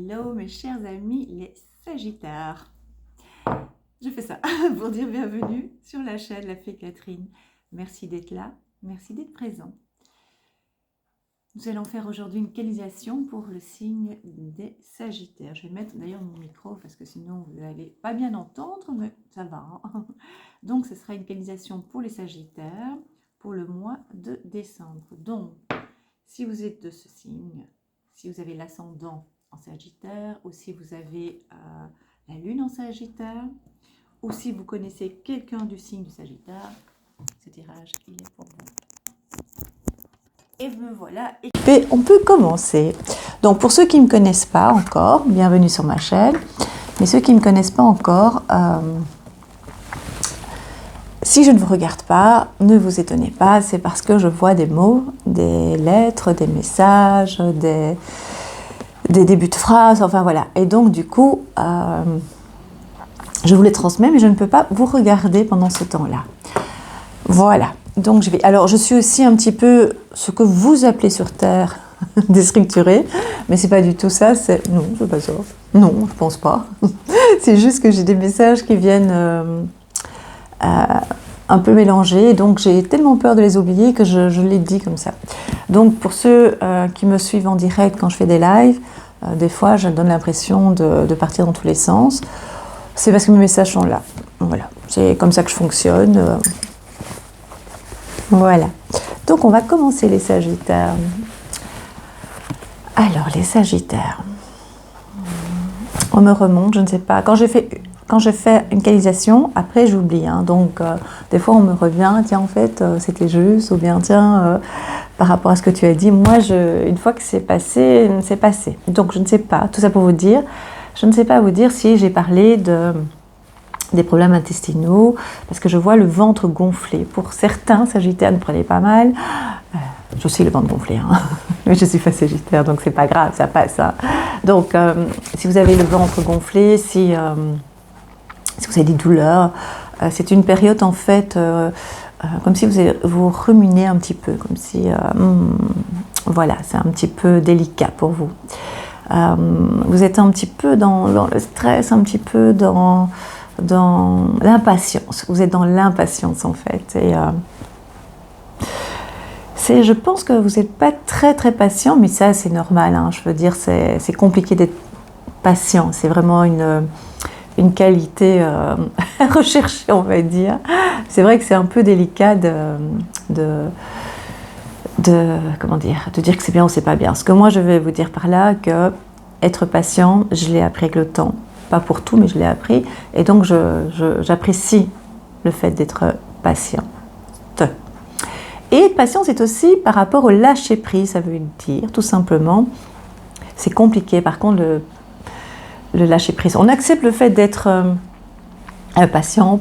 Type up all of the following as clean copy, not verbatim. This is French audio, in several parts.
Hello mes chers amis les Sagittaires. Je fais ça pour dire bienvenue sur la chaîne La Fée Catherine. Merci d'être là, merci d'être présent. Nous allons faire aujourd'hui une canalisation pour le signe des Sagittaires. Je vais mettre d'ailleurs mon micro parce que sinon vous n'allez pas bien entendre, mais ça va. Hein. Donc ce sera une canalisation pour les Sagittaires pour le mois de décembre. Donc si vous êtes de ce signe, si vous avez l'ascendant en Sagittaire, ou si vous avez la lune en Sagittaire, ou si vous connaissez quelqu'un du signe du Sagittaire, ce tirage il est pour vous. Et me voilà équipée, on peut commencer. Donc pour ceux qui ne me connaissent pas encore, bienvenue sur ma chaîne, mais ceux qui ne me connaissent pas encore, si je ne vous regarde pas, ne vous étonnez pas, c'est parce que je vois des mots, des lettres, des messages, des débuts de phrases, enfin voilà. Et donc du coup, je vous les transmets, mais je ne peux pas vous regarder pendant ce temps-là. Voilà. Donc je vais. Alors je suis aussi un petit peu ce que vous appelez sur Terre déstructurée, mais c'est pas du tout ça. C'est non, c'est pas ça. Non, je pense pas. C'est juste que j'ai des messages qui viennent un peu mélangés, donc j'ai tellement peur de les oublier que je les dis comme ça. Donc pour ceux qui me suivent en direct quand je fais des lives, des fois je donne l'impression de partir dans tous les sens. C'est parce que mes messages sont là. Voilà, c'est comme ça que je fonctionne. Voilà. Donc on va commencer les Sagittaires. Alors les Sagittaires. On me remonte, je ne sais pas. Quand je fais une canalisation, après j'oublie. Hein, donc des fois on me revient, tiens en fait c'était juste, ou bien tiens par rapport à ce que tu as dit, moi une fois que c'est passé, c'est passé. Donc je ne sais pas, tout ça pour vous dire, je ne sais pas vous dire si j'ai parlé des problèmes intestinaux, parce que je vois le ventre gonflé. Pour certains Sagittaires, ne prenez pas mal. Je suis le ventre gonflé, hein. Mais je suis pas Sagittaire, donc c'est pas grave, ça passe. Hein. Donc, si vous avez le ventre gonflé, si vous avez des douleurs, c'est une période en fait, comme si vous ruminez un petit peu, comme si, voilà, c'est un petit peu délicat pour vous. Vous êtes un petit peu dans le stress, un petit peu dans l'impatience. Vous êtes dans l'impatience en fait. Et je pense que vous n'êtes pas très très patient, mais ça c'est normal. Hein. Je veux dire, c'est compliqué d'être patient. C'est vraiment une qualité recherchée, on va dire. C'est vrai que c'est un peu délicat comment dire, de dire que c'est bien ou c'est pas bien. Ce que moi je vais vous dire par là, que être patient, je l'ai appris avec le temps. Pas pour tout, mais je l'ai appris. Et donc, j'apprécie le fait d'être patiente. Et être patient, c'est aussi par rapport au lâcher-prise, ça veut dire, tout simplement. C'est compliqué, par contre, le lâcher-prise. On accepte le fait d'être patient,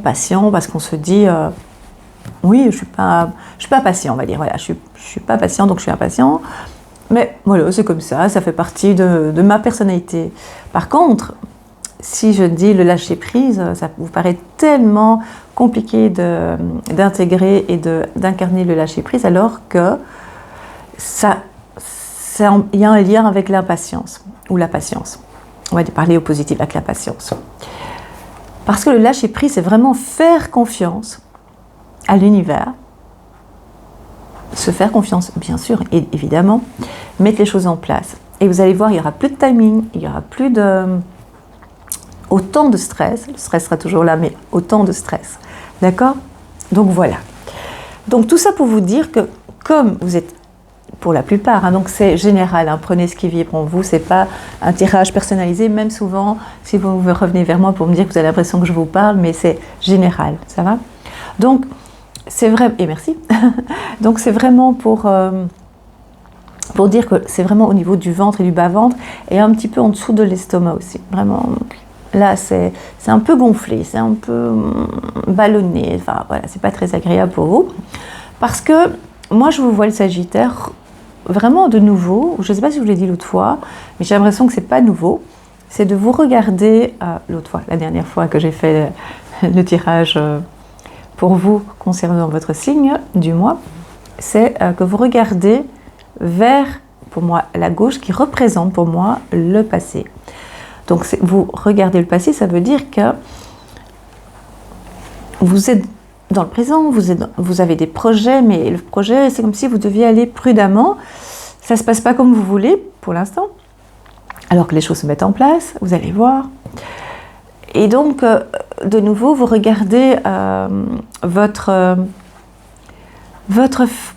parce qu'on se dit, oui, je suis pas patient, on va dire. Voilà, je suis pas patient, donc je suis impatient. Mais voilà, c'est comme ça, ça fait partie de ma personnalité. Par contre, si je dis le lâcher-prise, ça vous paraît tellement compliqué d'intégrer et d'incarner le lâcher-prise, alors que il y a un lien avec l'impatience, ou la patience. On va parler au positif avec la patience. Parce que le lâcher-prise, c'est vraiment faire confiance à l'univers, se faire confiance, bien sûr, et évidemment, mettre les choses en place. Et vous allez voir, il n'y aura plus de timing, il n'y aura plus autant de stress, le stress sera toujours là, mais autant de stress. D'accord ? Donc voilà. Donc tout ça pour vous dire que, comme vous êtes, pour la plupart, hein, donc c'est général, hein, prenez ce qui vibre en vous, c'est pas un tirage personnalisé, même souvent, si vous revenez vers moi pour me dire que vous avez l'impression que je vous parle, mais c'est général, ça va ? Donc, c'est vrai, et merci. Donc c'est vraiment pour dire que c'est vraiment au niveau du ventre et du bas-ventre, et un petit peu en dessous de l'estomac aussi, vraiment. Là, c'est un peu gonflé, c'est un peu ballonné, enfin voilà, c'est pas très agréable pour vous. Parce que moi, je vous vois le Sagittaire vraiment de nouveau, je ne sais pas si je vous l'ai dit l'autre fois, mais j'ai l'impression que c'est pas nouveau, c'est de vous regarder, l'autre fois, la dernière fois que j'ai fait le tirage pour vous concernant votre signe du mois, c'est que vous regardez vers, pour moi, la gauche qui représente pour moi le passé. Donc vous regardez le passé, ça veut dire que vous êtes dans le présent, vous avez des projets, mais le projet, c'est comme si vous deviez aller prudemment. Ça ne se passe pas comme vous voulez pour l'instant, alors que les choses se mettent en place, vous allez voir. Et donc, de nouveau, vous regardez votre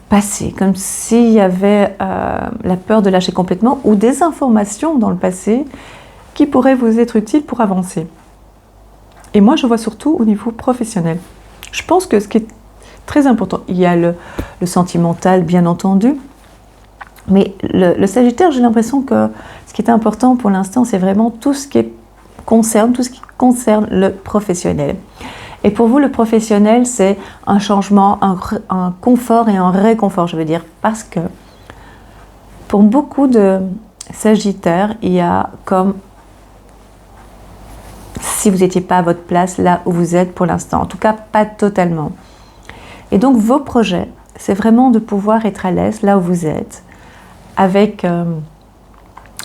passé, comme s'il y avait la peur de lâcher complètement ou des informations dans le passé qui pourraient vous être utiles pour avancer. Et moi, je vois surtout au niveau professionnel. Je pense que ce qui est très important, il y a le sentimental, bien entendu, mais le Sagittaire, j'ai l'impression que ce qui est important pour l'instant, c'est vraiment tout ce qui concerne le professionnel. Et pour vous, le professionnel, c'est un changement, un confort et un réconfort, je veux dire, parce que pour beaucoup de Sagittaires, il y a comme si vous n'étiez pas à votre place là où vous êtes pour l'instant, en tout cas pas totalement. Et donc vos projets, c'est vraiment de pouvoir être à l'aise là où vous êtes, avec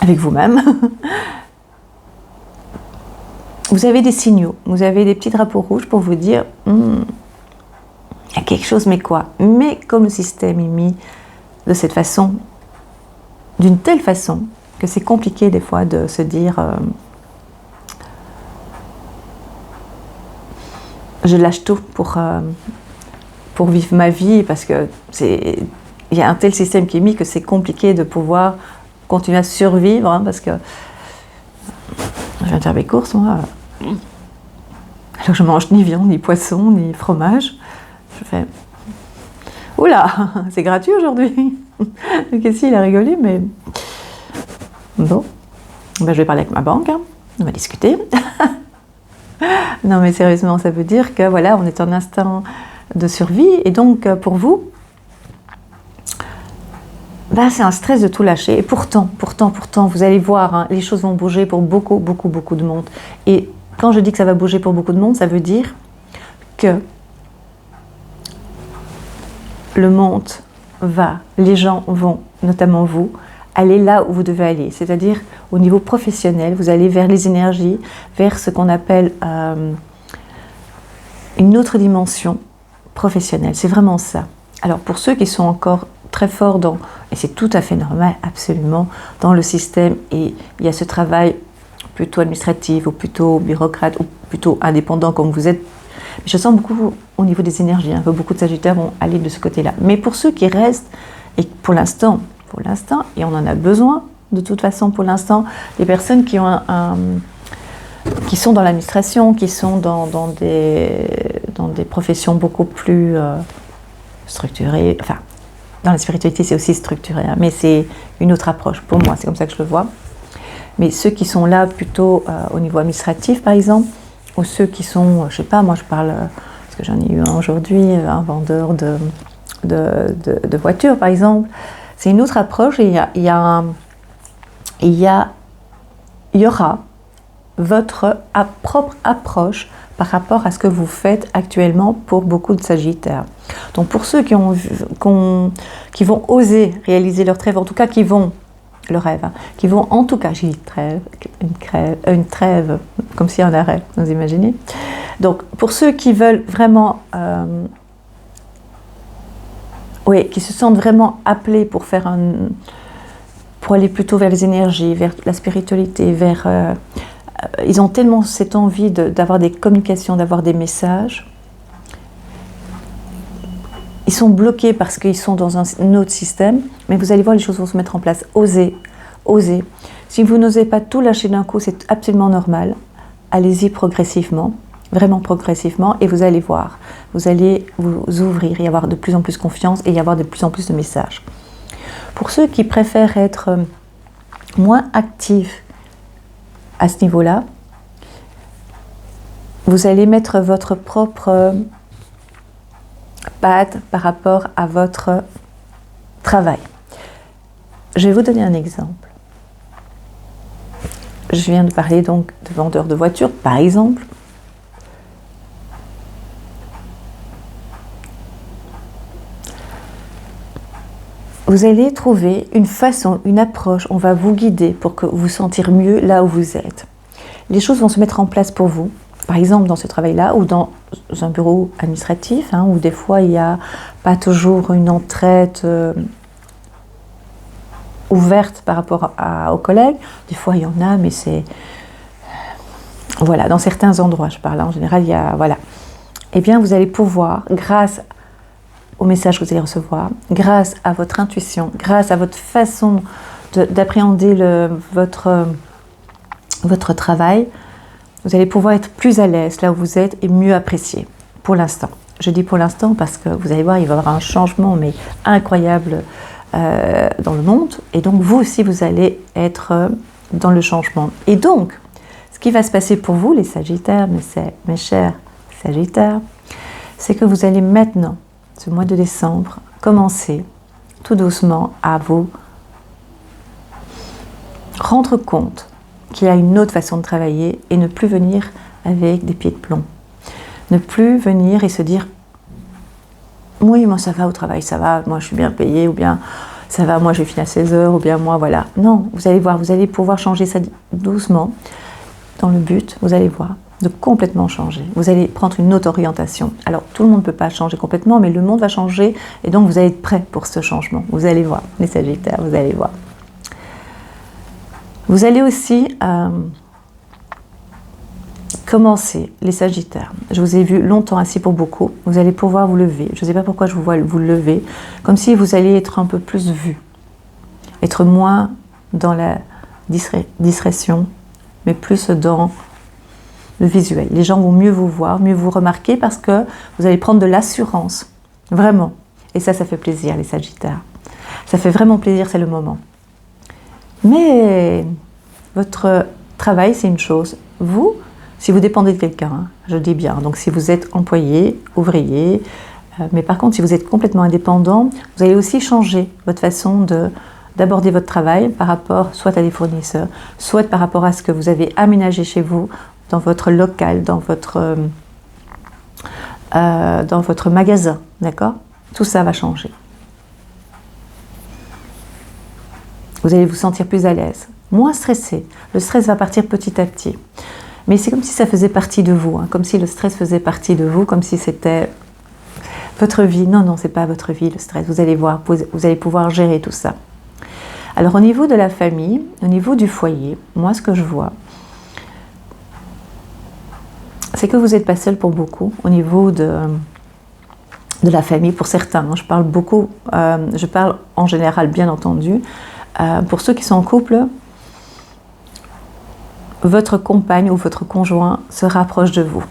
vous-même. Vous avez des signaux, vous avez des petits drapeaux rouges pour vous dire il y a quelque chose, mais quoi? Mais comme le système est mis de cette façon, d'une telle façon, que c'est compliqué des fois de se dire je lâche tout pour vivre ma vie, parce que il y a un tel système qui est mis que c'est compliqué de pouvoir continuer à survivre, hein, parce que je viens de faire mes courses, moi. Alors je mange ni viande, ni poisson, ni fromage. Je fais oula, c'est gratuit aujourd'hui. Donc ici il a rigolé, mais bon, ben, je vais parler avec ma banque, hein. On va discuter. Non mais sérieusement, ça veut dire que voilà, on est en instinct de survie, et donc pour vous, ben, c'est un stress de tout lâcher. Et pourtant, vous allez voir, hein, les choses vont bouger pour beaucoup de monde. Et quand je dis que ça va bouger pour beaucoup de monde, ça veut dire que le monde les gens vont, notamment vous, aller là où vous devez aller. C'est-à-dire, au niveau professionnel, vous allez vers les énergies, vers ce qu'on appelle une autre dimension professionnelle. C'est vraiment ça. Alors, pour ceux qui sont encore très forts et c'est tout à fait normal, absolument, dans le système, et il y a ce travail plutôt administratif, ou plutôt bureaucrate, ou plutôt indépendant comme vous êtes. Je sens beaucoup au niveau des énergies, hein, beaucoup de Sagittaires vont aller de ce côté-là. Mais pour ceux qui restent, et pour l'instant, et on en a besoin de toute façon pour l'instant, les personnes qui ont qui sont dans l'administration, qui sont dans des professions beaucoup plus structurées, enfin, dans la spiritualité c'est aussi structuré, hein, mais c'est une autre approche pour moi, c'est comme ça que je le vois. Mais ceux qui sont là plutôt au niveau administratif, par exemple, ou ceux qui sont, je sais pas, moi je parle, parce que j'en ai eu un aujourd'hui, un vendeur de voitures, par exemple, c'est une autre approche, et il y aura votre propre approche par rapport à ce que vous faites actuellement pour beaucoup de Sagittaires. Donc pour ceux qui vont oser réaliser leur rêve, en tout cas qui vont le rêve, hein, qui vont en tout cas, j'ai dit une trêve, comme si un arrêt, vous imaginez. Donc pour ceux qui veulent vraiment, qui se sentent vraiment appelés pour pour aller plutôt vers les énergies, vers la spiritualité, ils ont tellement cette envie d'avoir des communications, d'avoir des messages. Ils sont bloqués parce qu'ils sont dans un autre système, mais vous allez voir, les choses vont se mettre en place. Osez. Si vous n'osez pas tout lâcher d'un coup, c'est absolument normal. Allez-y progressivement, vraiment progressivement, et vous allez voir. Vous allez vous ouvrir et avoir de plus en plus confiance et y avoir de plus en plus de messages. Pour ceux qui préfèrent être moins actifs à ce niveau-là, vous allez mettre votre propre patte par rapport à votre travail. Je vais vous donner un exemple. Je viens de parler donc de vendeurs de voitures, par exemple. Vous allez trouver une façon, une approche, on va vous guider pour que vous sentir mieux là où vous êtes. les choses vont se mettre en place pour vous. Par exemple, dans ce travail-là, ou dans un bureau administratif, où des fois il n'y a pas toujours une entraide ouverte par rapport aux collègues. Des fois, il y en a, mais c'est... Voilà, dans certains endroits, je parle. En général, il y a... Voilà. Eh bien, vous allez pouvoir, grâce au message que vous allez recevoir, grâce à votre intuition, grâce à votre façon d'appréhender votre travail, vous allez pouvoir être plus à l'aise là où vous êtes et mieux apprécié, pour l'instant. Je dis pour l'instant parce que vous allez voir, il va y avoir un changement mais incroyable dans le monde. Et donc, vous aussi, vous allez être dans le changement. Et donc, ce qui va se passer pour vous, les Sagittaires, mes chers Sagittaires, c'est que vous allez maintenant, ce mois de décembre, commencer tout doucement à vous rendre compte qu'il y a une autre façon de travailler et ne plus venir avec des pieds de plomb. Ne plus venir et se dire « Oui, moi ça va au travail, ça va, moi je suis bien payé » ou bien « Ça va, moi je vais finir à 16 heures » ou bien « Moi voilà ». Non, vous allez voir, vous allez pouvoir changer ça doucement dans le but, vous allez voir, de complètement changer. Vous allez prendre une autre orientation. Alors tout le monde ne peut pas changer complètement, mais le monde va changer et donc vous allez être prêts pour ce changement. Vous allez voir, les Sagittaires, vous allez voir. Vous allez aussi commencer, les Sagittaires. Je vous ai vu longtemps assis pour beaucoup. Vous allez pouvoir vous lever. Je ne sais pas pourquoi je vous vois vous lever. Comme si vous alliez être un peu plus vu. Être moins dans la discrétion, mais plus dans le visuel. Les gens vont mieux vous voir, mieux vous remarquer parce que vous allez prendre de l'assurance. Vraiment. Et ça fait plaisir, les Sagittaires. Ça fait vraiment plaisir, c'est le moment. Mais votre travail, c'est une chose. Vous, si vous dépendez de quelqu'un, je dis bien, donc si vous êtes employé, ouvrier, mais par contre, si vous êtes complètement indépendant, vous allez aussi changer votre façon d'aborder votre travail par rapport soit à des fournisseurs, soit par rapport à ce que vous avez aménagé chez vous, dans votre local, dans votre magasin, d'accord? Tout ça va changer. Vous allez vous sentir plus à l'aise, moins stressé. Le stress va partir petit à petit. Mais c'est comme si ça faisait partie de vous, comme si le stress faisait partie de vous, comme si c'était votre vie. Non, non, c'est pas votre vie, le stress. Vous allez voir, vous allez pouvoir gérer tout ça. Alors, au niveau de la famille, au niveau du foyer, moi, ce que je vois, c'est que vous n'êtes pas seul pour beaucoup, au niveau de la famille, pour certains. Je parle beaucoup, je parle en général, bien entendu. Pour ceux qui sont en couple, votre compagne ou votre conjoint se rapproche de vous.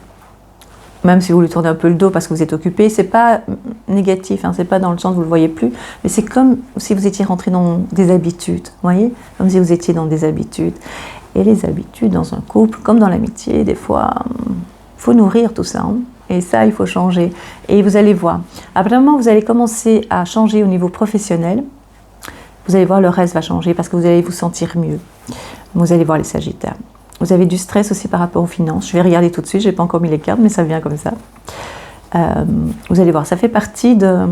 Même si vous lui tournez un peu le dos parce que vous êtes occupé, c'est pas négatif, c'est pas dans le sens où vous le voyez plus, mais c'est comme si vous étiez rentré dans des habitudes, vous voyez, comme si vous étiez dans des habitudes. Et les habitudes dans un couple, comme dans l'amitié, des fois, faut nourrir tout ça, et ça, il faut changer. Et vous allez voir, après un moment, vous allez commencer à changer au niveau professionnel. Vous allez voir, le reste va changer parce que vous allez vous sentir mieux. Vous allez voir les Sagittaires. Vous avez du stress aussi par rapport aux finances. Je vais regarder tout de suite, je n'ai pas encore mis les cartes, mais ça vient comme ça. Vous allez voir, ça fait partie de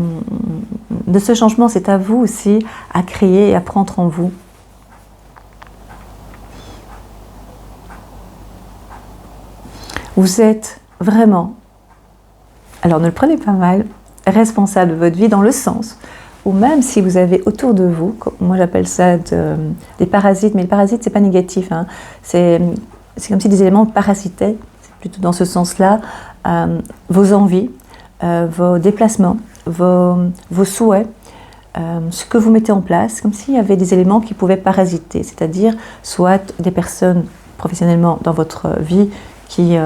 ce changement. C'est à vous aussi à créer et à prendre en vous. Vous êtes vraiment, alors ne le prenez pas mal, responsable de votre vie dans le sens ou même si vous avez autour de vous, moi j'appelle ça des parasites, mais les parasites c'est pas négatif, c'est comme si des éléments parasitaient, c'est plutôt dans ce sens-là, vos envies, vos déplacements, vos souhaits, ce que vous mettez en place, comme s'il y avait des éléments qui pouvaient parasiter, c'est-à-dire soit des personnes professionnellement dans votre vie qui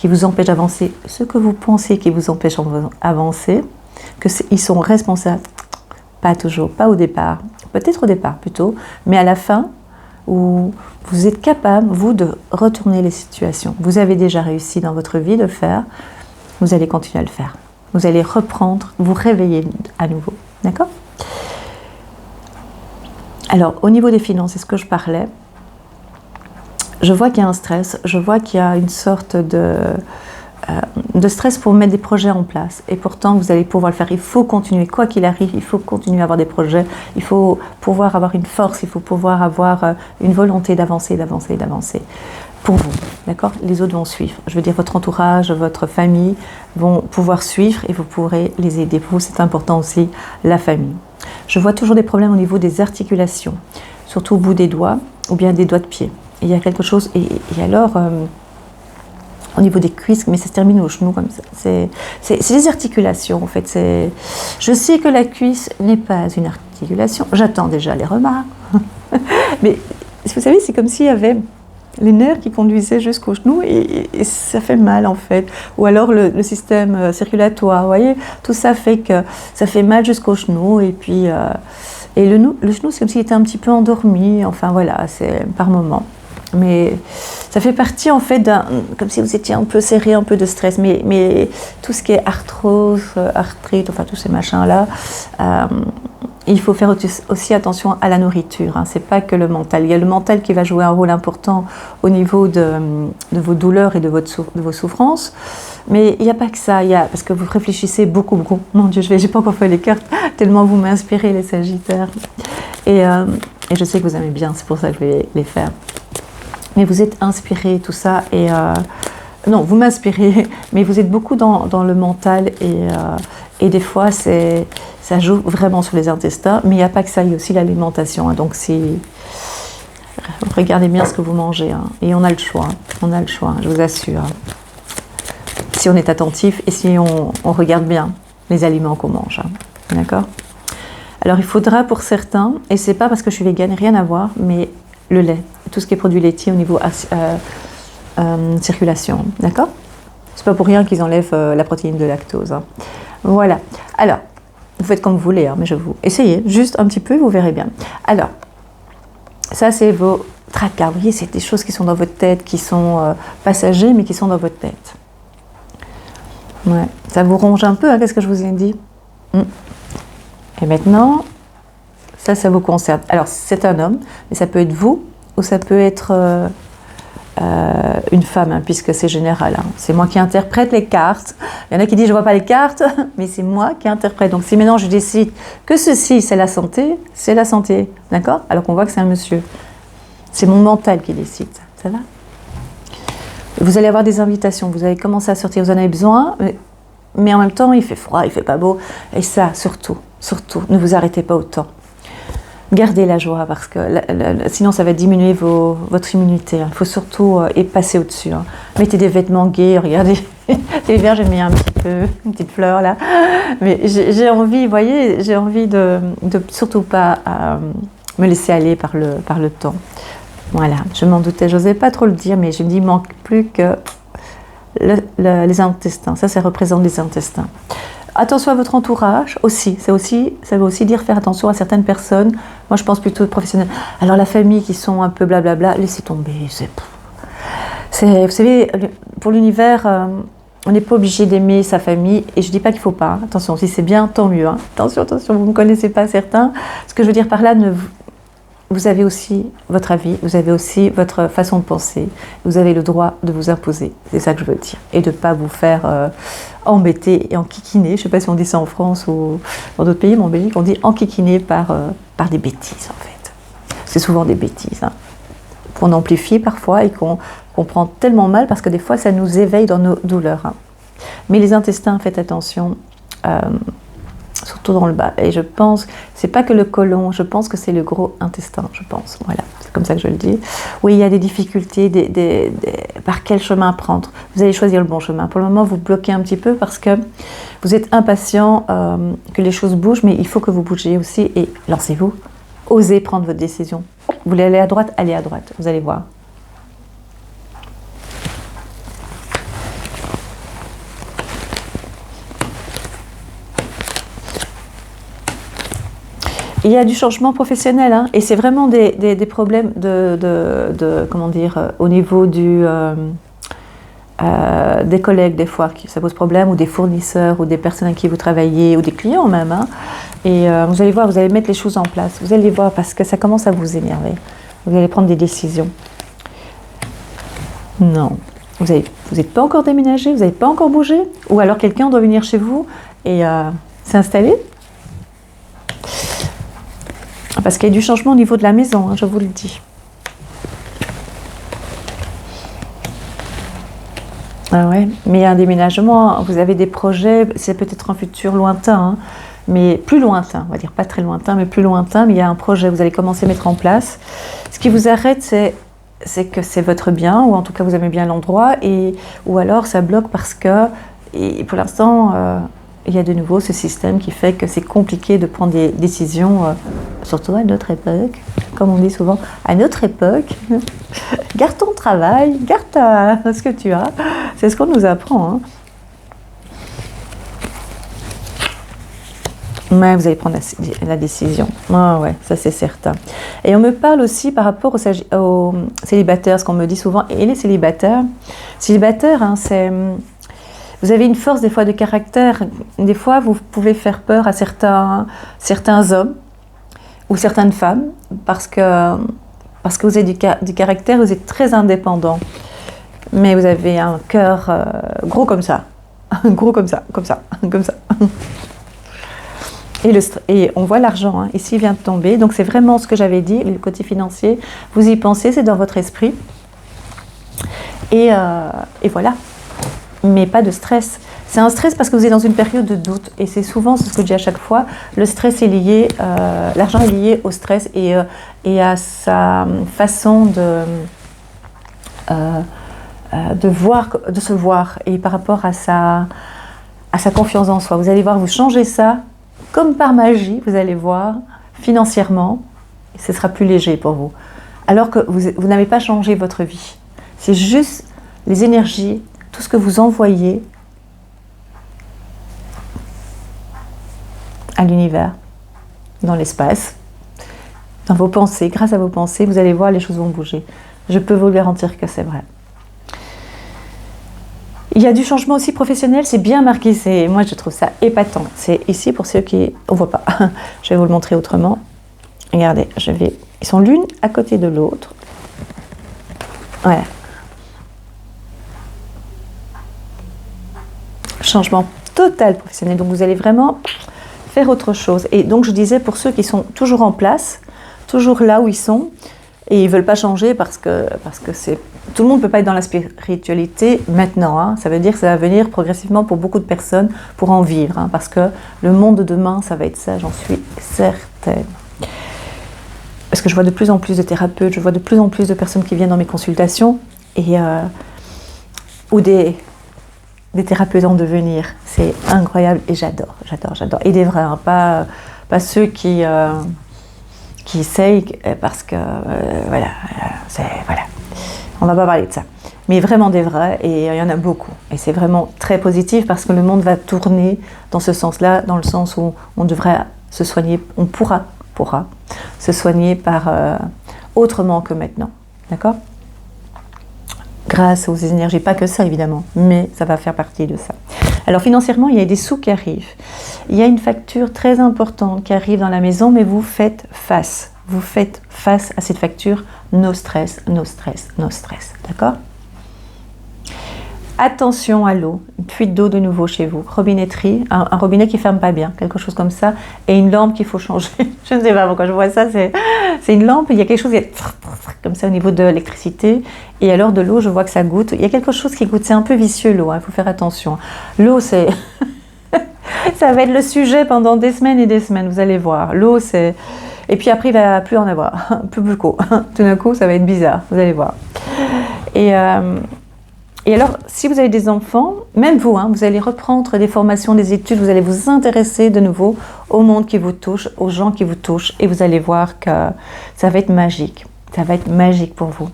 vous empêchent d'avancer, ce que vous pensez qui vous empêche d'avancer, qu'ils sont responsables. Pas toujours, pas au départ, peut-être au départ plutôt, mais à la fin, où vous êtes capable, vous, de retourner les situations. Vous avez déjà réussi dans votre vie de le faire, vous allez continuer à le faire. Vous allez reprendre, vous réveiller à nouveau, d'accord? Alors, au niveau des finances, c'est ce que je parlais. Je vois qu'il y a un stress, je vois qu'il y a une sorte de stress pour mettre des projets en place. Et pourtant, vous allez pouvoir le faire. Il faut continuer, quoi qu'il arrive, il faut continuer à avoir des projets. Il faut pouvoir avoir une force, il faut pouvoir avoir une volonté d'avancer, d'avancer, d'avancer. pour vous, d'accord? Les autres vont suivre. Je veux dire, votre entourage, votre famille vont pouvoir suivre et vous pourrez les aider. Pour vous, c'est important aussi, la famille. Je vois toujours des problèmes au niveau des articulations, surtout au bout des doigts ou bien des doigts de pied. Il y a quelque chose, et alors, au niveau des cuisses, mais ça se termine au genou comme ça. C'est les articulations, en fait. Je sais que la cuisse n'est pas une articulation. J'attends déjà les remarques. Mais vous savez, c'est comme s'il y avait les nerfs qui conduisaient jusqu'au genou et ça fait mal, en fait. Ou alors le système circulatoire, vous voyez, tout ça fait que ça fait mal jusqu'au genou. Et puis, le genou, c'est comme s'il était un petit peu endormi. Enfin, voilà, c'est par moment. Mais ça fait partie, en fait, comme si vous étiez un peu serré, un peu de stress. Mais tout ce qui est arthrose, arthrite, enfin tous ces machins-là, il faut faire aussi attention à la nourriture. Hein. C'est pas que le mental. Il y a le mental qui va jouer un rôle important au niveau de vos douleurs et de vos souffrances. Mais il n'y a pas que ça. Parce que vous réfléchissez beaucoup, beaucoup. Mon Dieu, j'ai pas encore fait les cartes, tellement vous m'inspirez, les Sagittaires. Et je sais que vous aimez bien, c'est pour ça que je vais les faire. Mais vous êtes inspiré, tout ça, et non, vous m'inspirez, mais vous êtes beaucoup dans le mental, et des fois, ça joue vraiment sur les intestins, mais il n'y a pas que ça, il y a aussi l'alimentation, hein, donc si... Regardez bien ce que vous mangez, hein, et on a le choix, je vous assure. Si on est attentif, et si on regarde bien les aliments qu'on mange, hein, d'accord? Alors, il faudra pour certains, et c'est pas parce que je suis végane, rien à voir, mais le lait, tout ce qui est produit laitier au niveau circulation, d'accord? C'est pas pour rien qu'ils enlèvent la protéine de lactose. Hein. Voilà. Alors, vous faites comme vous voulez, hein, mais je vous essayez juste un petit peu, vous verrez bien. Alors, ça c'est vos tracas. Vous voyez, c'est des choses qui sont dans votre tête, qui sont passagers, mais qui sont dans votre tête. Ouais. Ça vous ronge un peu, hein, qu'est-ce que je vous ai dit? Et maintenant, ça vous concerne. Alors, c'est un homme, mais ça peut être vous, ou ça peut être une femme, hein, puisque c'est général. Hein. C'est moi qui interprète les cartes. Il y en a qui disent, je ne vois pas les cartes, mais c'est moi qui interprète. Donc, si maintenant je décide que ceci, c'est la santé, d'accord? Alors qu'on voit que c'est un monsieur. C'est mon mental qui décide, ça va? Vous allez avoir des invitations, vous allez commencer à sortir, vous en avez besoin, mais en même temps, il fait froid, il fait pas beau. Et ça, surtout, ne vous arrêtez pas autant. Gardez la joie, parce que sinon ça va diminuer votre immunité. Il faut surtout passer au-dessus. Hein. Mettez des vêtements gais, regardez. L'hiver, j'ai mis un petit peu, une petite fleur là. Mais j'ai envie, vous voyez, j'ai envie de surtout pas me laisser aller par le temps. Voilà, je m'en doutais, je n'osais pas trop le dire, mais je me dis, il ne manque plus que les intestins. Ça représente les intestins. Attention à votre entourage aussi. Ça veut aussi dire faire attention à certaines personnes. Moi, je pense plutôt aux professionnels. Alors, la famille qui sont un peu blablabla, laissez tomber. Vous savez, pour l'univers, on n'est pas obligé d'aimer sa famille. Et je ne dis pas qu'il ne faut pas. Hein. Attention, si c'est bien, tant mieux. Hein. Attention, vous ne me connaissez pas certains. Ce que je veux dire par là, vous avez aussi votre avis, vous avez aussi votre façon de penser. Vous avez le droit de vous imposer. C'est ça que je veux dire. Et de ne pas vous faire embêter et enquiquiner. Je ne sais pas si on dit ça en France ou dans d'autres pays, mais en Belgique, on dit enquiquiner par des bêtises, en fait. C'est souvent des bêtises, hein, qu'on amplifie parfois et qu'on prend tellement mal parce que des fois, ça nous éveille dans nos douleurs. Hein. Mais les intestins, faites attention. Surtout dans le bas. Et je pense, c'est pas que le côlon, je pense que c'est le gros intestin, je pense. Voilà, c'est comme ça que je le dis. Oui, il y a des difficultés, par quel chemin prendre. Vous allez choisir le bon chemin. Pour le moment, vous bloquez un petit peu parce que vous êtes impatient que les choses bougent, mais il faut que vous bougiez aussi et lancez-vous. Osez prendre votre décision. Vous voulez aller à droite, allez à droite. Vous allez voir. Il y a du changement professionnel, hein, et c'est vraiment des problèmes comment dire, au niveau des collègues des fois, ça pose problème, ou des fournisseurs, ou des personnes avec qui vous travaillez, ou des clients même. Hein, et vous allez voir, vous allez mettre les choses en place, vous allez voir, parce que ça commence à vous énerver. Vous allez prendre des décisions. Non, vous n'êtes pas encore déménagé, vous n'avez pas encore bougé, ou alors quelqu'un doit venir chez vous et s'installer. Parce qu'il y a du changement au niveau de la maison, hein, je vous le dis. Ah ouais, mais il y a un déménagement, vous avez des projets, c'est peut-être un futur lointain, hein, mais plus lointain, on va dire pas très lointain, mais plus lointain, mais il y a un projet, vous allez commencer à mettre en place. Ce qui vous arrête, c'est que c'est votre bien, ou en tout cas vous aimez bien l'endroit, ou alors ça bloque parce que, et pour l'instant, il y a de nouveau ce système qui fait que c'est compliqué de prendre des décisions, surtout à notre époque, comme on dit souvent, à notre époque. Garde ton travail, garde ce que tu as. C'est ce qu'on nous apprend. Hein. Ouais, vous allez prendre la décision. Ah ouais, ça c'est certain. Et on me parle aussi par rapport aux célibataires, ce qu'on me dit souvent. Et les célibataires, hein, vous avez une force des fois de caractère. Des fois, vous pouvez faire peur à certains hommes ou certaines femmes parce que vous avez du caractère, vous êtes très indépendant. Mais vous avez un cœur gros comme ça. Gros comme ça. Et on voit l'argent, hein, ici il vient de tomber. Donc c'est vraiment ce que j'avais dit, le côté financier. Vous y pensez, c'est dans votre esprit. Et voilà. Mais pas de stress. C'est un stress parce que vous êtes dans une période de doute. Et c'est souvent, c'est ce que je dis à chaque fois, le stress est lié, l'argent est lié au stress et à sa façon de se voir. Et par rapport à sa confiance en soi. Vous allez voir, vous changez ça, comme par magie, vous allez voir, financièrement, ce sera plus léger pour vous. Alors que vous n'avez pas changé votre vie. C'est juste les énergies, tout ce que vous envoyez à l'univers, dans l'espace, dans vos pensées. Grâce à vos pensées, vous allez voir, les choses vont bouger. Je peux vous garantir que c'est vrai. Il y a du changement aussi professionnel, c'est bien marqué, moi je trouve ça épatant. C'est ici pour ceux qui ne voient pas. Je vais vous le montrer autrement. Regardez, ils sont l'une à côté de l'autre. Voilà. Changement total professionnel. Donc vous allez vraiment faire autre chose. Et donc je disais pour ceux qui sont toujours en place, toujours là où ils sont, et ils ne veulent pas changer parce que c'est... Tout le monde ne peut pas être dans la spiritualité maintenant. Hein. Ça veut dire que ça va venir progressivement pour beaucoup de personnes pour en vivre. Hein, parce que le monde de demain, ça va être ça, j'en suis certaine. Parce que je vois de plus en plus de thérapeutes, je vois de plus en plus de personnes qui viennent dans mes consultations ou des thérapeutes en devenir. C'est incroyable et j'adore. Et des vrais, hein, pas ceux qui essayent parce que voilà. On ne va pas parler de ça. Mais vraiment des vrais, et il y en a beaucoup. Et c'est vraiment très positif parce que le monde va tourner dans ce sens-là, dans le sens où on devrait se soigner, on pourra se soigner par autrement que maintenant. D'accord ? Grâce aux énergies, pas que ça évidemment, mais ça va faire partie de ça. Alors financièrement, il y a des sous qui arrivent. Il y a une facture très importante qui arrive dans la maison, mais vous faites face. Vous faites face à cette facture, no stress. D'accord ? Attention à l'eau, une fuite d'eau de nouveau chez vous, robinetterie, un robinet qui ne ferme pas bien, quelque chose comme ça, et une lampe qu'il faut changer. Je ne sais pas pourquoi je vois ça, c'est une lampe, il y a quelque chose qui est comme ça au niveau de l'électricité, et alors de l'eau, je vois que ça goûte. Il y a quelque chose qui goûte, c'est un peu vicieux l'eau, il faut faire attention. L'eau, c'est... ça va être le sujet pendant des semaines et des semaines, vous allez voir. L'eau, c'est... Et puis après, il ne va plus en avoir, plus beaucoup. Tout d'un coup, ça va être bizarre, vous allez voir. Et alors, si vous avez des enfants, même vous, hein, vous allez reprendre des formations, des études, vous allez vous intéresser de nouveau au monde qui vous touche, aux gens qui vous touchent, et vous allez voir que ça va être magique. Ça va être magique pour vous.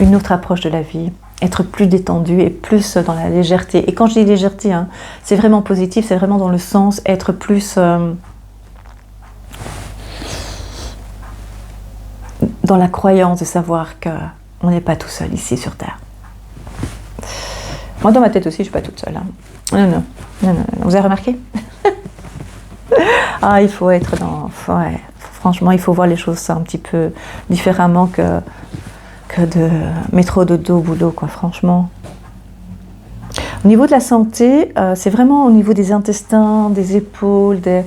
Une autre approche de la vie, être plus détendu et plus dans la légèreté. Et quand je dis légèreté, hein, c'est vraiment positif, c'est vraiment dans le sens être plus... dans la croyance de savoir qu'on n'est pas tout seul ici sur Terre. Moi, dans ma tête aussi, je ne suis pas toute seule. Hein. Non. Vous avez remarqué ? Ah, il faut être dans... Ouais, franchement, il faut voir les choses un petit peu différemment que de métro, dodo, boulot, quoi, franchement. Au niveau de la santé, c'est vraiment au niveau des intestins, des épaules, et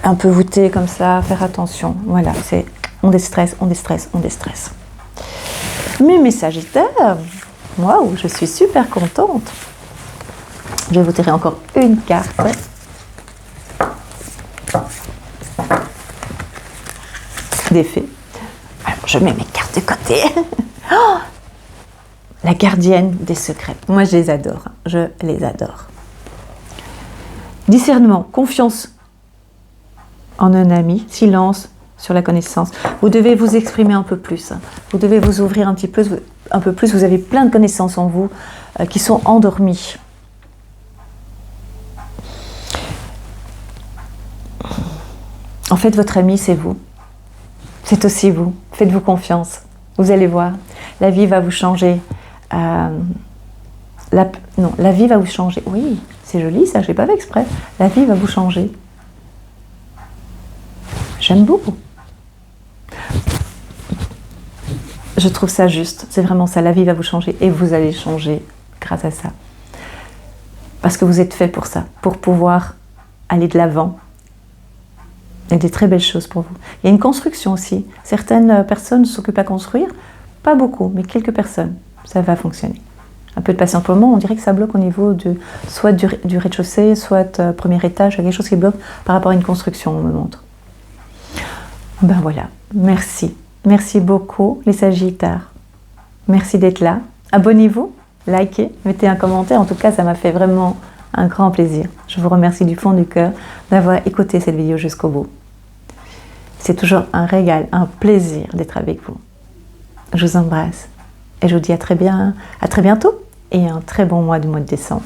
un peu voûté comme ça, faire attention. Voilà, on déstresse. Mais mes Sagittaires, Waouh, je suis super contente. Je vais vous tirer encore une carte. D'effet. Alors, je mets mes cartes de côté. Oh, la gardienne des secrets. Moi, je les adore. Je les adore. Discernement, confiance en un ami, silence sur la connaissance. Vous devez vous exprimer un peu plus. Vous devez vous ouvrir un peu plus. Vous avez plein de connaissances en vous qui sont endormies. En fait, votre ami, c'est vous. C'est aussi vous. Faites-vous confiance. Vous allez voir. La vie va vous changer. La vie va vous changer. Oui, c'est joli ça, je n'ai pas fait exprès. La vie va vous changer. J'aime beaucoup. Je trouve ça juste. C'est vraiment ça. La vie va vous changer et vous allez changer grâce à ça. Parce que vous êtes fait pour ça. Pour pouvoir aller de l'avant. Il y a des très belles choses pour vous. Il y a une construction aussi. Certaines personnes s'occupent à construire. Pas beaucoup, mais quelques personnes. Ça va fonctionner. Un peu de patience pour le moment, on dirait que ça bloque au niveau soit du rez-de-chaussée, soit premier étage, quelque chose qui bloque par rapport à une construction, on me montre. Ben voilà, merci. Merci beaucoup les Sagittaires. Merci d'être là. Abonnez-vous, likez, mettez un commentaire. En tout cas, ça m'a fait vraiment un grand plaisir. Je vous remercie du fond du cœur d'avoir écouté cette vidéo jusqu'au bout. C'est toujours un régal, un plaisir d'être avec vous. Je vous embrasse et je vous dis à très bientôt et un très bon mois de décembre.